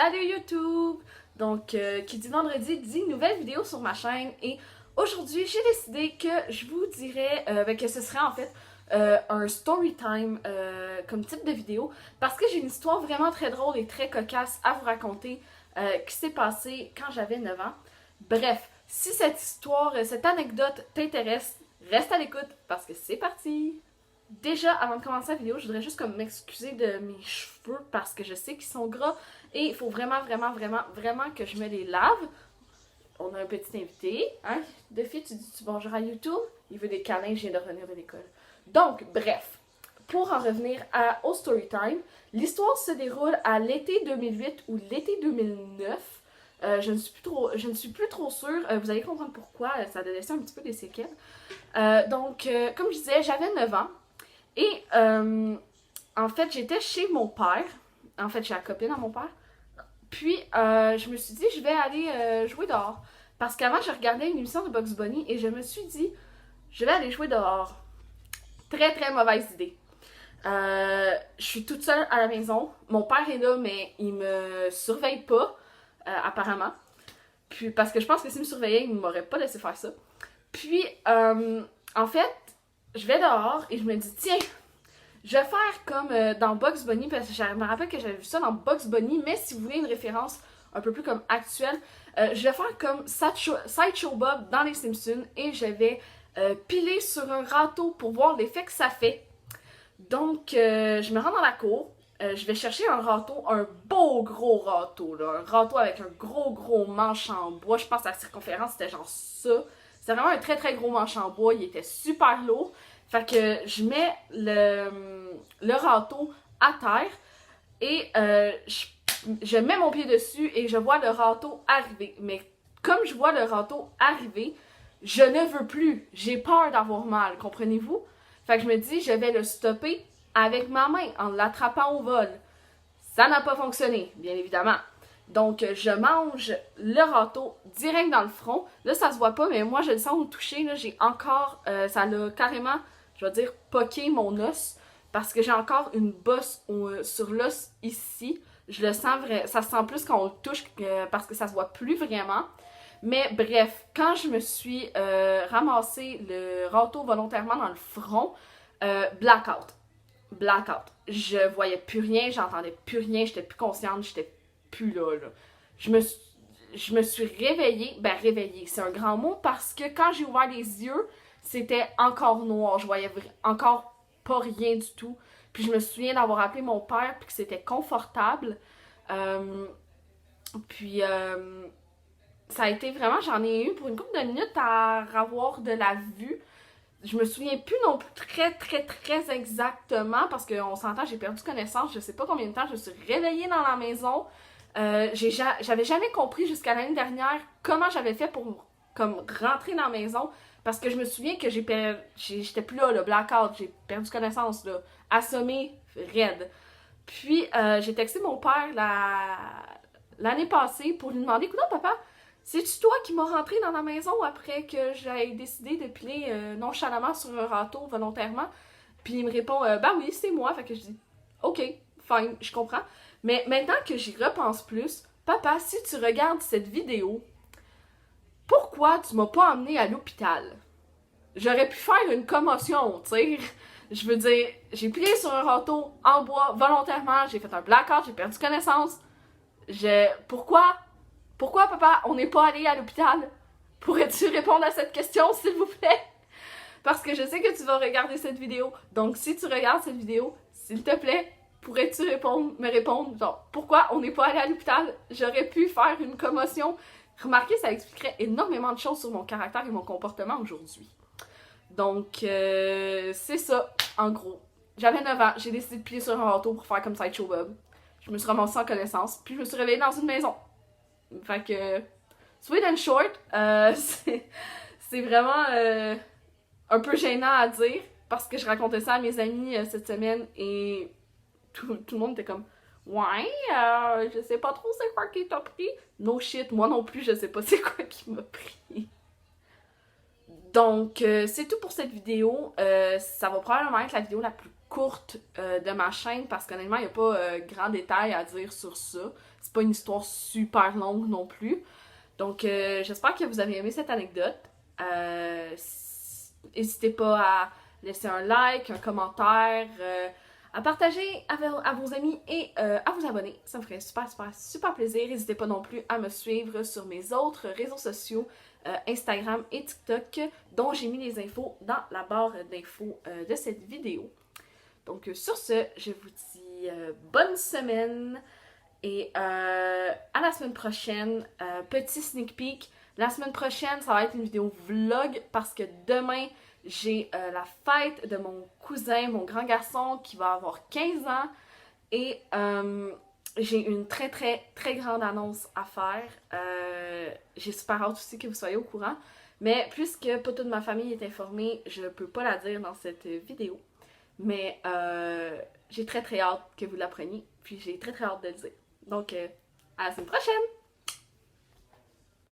Salut YouTube! Donc, qui dit vendredi dit nouvelle vidéo sur ma chaîne et aujourd'hui j'ai décidé que je vous dirais que ce serait en fait un story time comme type de vidéo parce que j'ai une histoire vraiment très drôle et très cocasse à vous raconter qui s'est passée quand j'avais 9 ans. Bref, si cette histoire, cette anecdote t'intéresse, reste à l'écoute parce que c'est parti! Déjà, avant de commencer la vidéo, je voudrais juste comme m'excuser de mes cheveux parce que je sais qu'ils sont gras et il faut vraiment que je me les lave. On a un petit invité, hein? Duffy, tu dis-tu bonjour à YouTube? Il veut des câlins, je viens de revenir de l'école. Donc, bref, pour en revenir au story time, l'histoire se déroule à l'été 2008 ou l'été 2009. Je ne suis plus trop sûre. Vous allez comprendre pourquoi. Ça a laissé un petit peu des séquelles. Comme je disais, j'avais 9 ans. Et en fait, j'étais chez mon père. En fait, chez la copine à mon père. Puis, je me suis dit, je vais aller jouer dehors. Parce qu'avant, je regardais une émission de Bugs Bunny et je me suis dit, je vais aller jouer dehors. Très mauvaise idée. Je suis toute seule à la maison. Mon père est là, mais il me surveille pas, apparemment. Puis, parce que je pense que s'il me surveillait, il m'aurait pas laissé faire ça. Puis, en fait, je vais dehors et je me dis, tiens, je vais faire comme dans Bugs Bunny, parce que je me rappelle que j'avais vu ça dans Bugs Bunny, mais si vous voulez une référence un peu plus comme actuelle, je vais faire comme Sideshow Bob dans les Simpsons et je vais piler sur un râteau pour voir l'effet que ça fait. Donc, je me rends dans la cour, je vais chercher un râteau, un beau gros râteau, là, un râteau avec un gros manche en bois. Je pense que la circonférence c'était genre ça. C'était vraiment un très gros manche en bois, il était super lourd. Fait que je mets le râteau à terre et je mets mon pied dessus et je vois le râteau arriver. Mais comme je vois le râteau arriver, je ne veux plus. J'ai peur d'avoir mal, comprenez-vous? Fait que je me dis, je vais le stopper avec ma main en l'attrapant au vol. Ça n'a pas fonctionné, bien évidemment. Donc, je mange le râteau direct dans le front. Là, ça se voit pas, mais moi, je le sens au toucher. Là, j'ai encore, ça l'a carrément, je vais dire, poqué mon os. Parce que j'ai encore une bosse sur l'os ici. Je le sens vrai, ça se sent plus quand on le touche parce que ça se voit plus vraiment. Mais bref, quand je me suis ramassé le râteau volontairement dans le front, blackout. Je voyais plus rien, j'entendais plus rien, j'étais plus consciente, j'étais plus là. Je me suis réveillée, réveillée, c'est un grand mot parce que quand j'ai ouvert les yeux, c'était encore noir, je voyais encore pas rien du tout. Puis je me souviens d'avoir appelé mon père puis que c'était confortable. Ça a été vraiment, j'en ai eu pour une couple de minutes à avoir de la vue. Je me souviens plus non plus très exactement parce qu'on s'entend, j'ai perdu connaissance, je sais pas combien de temps je me suis réveillée dans la maison. J'avais jamais compris jusqu'à l'année dernière comment j'avais fait pour comme rentrer dans la maison parce que je me souviens que j'étais plus là, le blackout, j'ai perdu connaissance, là, assommé, raide. Puis j'ai texté mon père l'année passée pour lui demander, écoute papa, c'est-tu toi qui m'as rentré dans la maison après que j'ai décidé de piler nonchalamment sur un râteau volontairement? Puis il me répond, ben oui, c'est moi. Fait que je dis, ok, fine, je comprends. Mais maintenant que j'y repense plus, papa, si tu regardes cette vidéo, pourquoi tu m'as pas emmené à l'hôpital? J'aurais pu faire une commotion, tu sais. Je veux dire, j'ai plié sur un râteau en bois volontairement, j'ai fait un blackout, j'ai perdu connaissance. Pourquoi, papa, on n'est pas allé à l'hôpital? Pourrais-tu répondre à cette question, s'il vous plaît? Parce que je sais que tu vas regarder cette vidéo. Donc, si tu regardes cette vidéo, s'il te plaît, pourrais-tu me répondre, genre, pourquoi on n'est pas allé à l'hôpital? J'aurais pu faire une commotion. Remarquez, ça expliquerait énormément de choses sur mon caractère et mon comportement aujourd'hui. Donc, c'est ça, en gros. J'avais 9 ans, j'ai décidé de plier sur un râteau pour faire comme Sideshow Bob. Je me suis ramassée sans connaissance, puis je me suis réveillée dans une maison. Fait que, sweet and short, c'est vraiment un peu gênant à dire parce que je racontais ça à mes amis cette semaine et tout le monde était comme ouais, je sais pas trop c'est quoi qui t'a pris. No shit, moi non plus je sais pas c'est quoi qui m'a pris. Donc, c'est tout pour cette vidéo. Ça va probablement être la vidéo la plus courte de ma chaîne parce qu'honnêtement, il n'y a pas grand détail à dire sur ça. C'est pas une histoire super longue non plus. Donc, j'espère que vous avez aimé cette anecdote. N'hésitez pas à laisser un like, un commentaire, à partager à vos amis et à vous abonner. Ça me ferait super, super, super plaisir. N'hésitez pas non plus à me suivre sur mes autres réseaux sociaux, Instagram et TikTok, dont j'ai mis les infos dans la barre d'infos de cette vidéo. Donc, sur ce, je vous dis bonne semaine. Et à la semaine prochaine, petit sneak peek, la semaine prochaine ça va être une vidéo vlog parce que demain j'ai la fête de mon cousin, mon grand garçon qui va avoir 15 ans et j'ai une très très très grande annonce à faire. J'ai super hâte aussi que vous soyez au courant, mais puisque pas toute ma famille est informée, je peux pas la dire dans cette vidéo. Mais j'ai très très hâte que vous l'appreniez, puis j'ai très très hâte de le dire. Donc, à la semaine prochaine!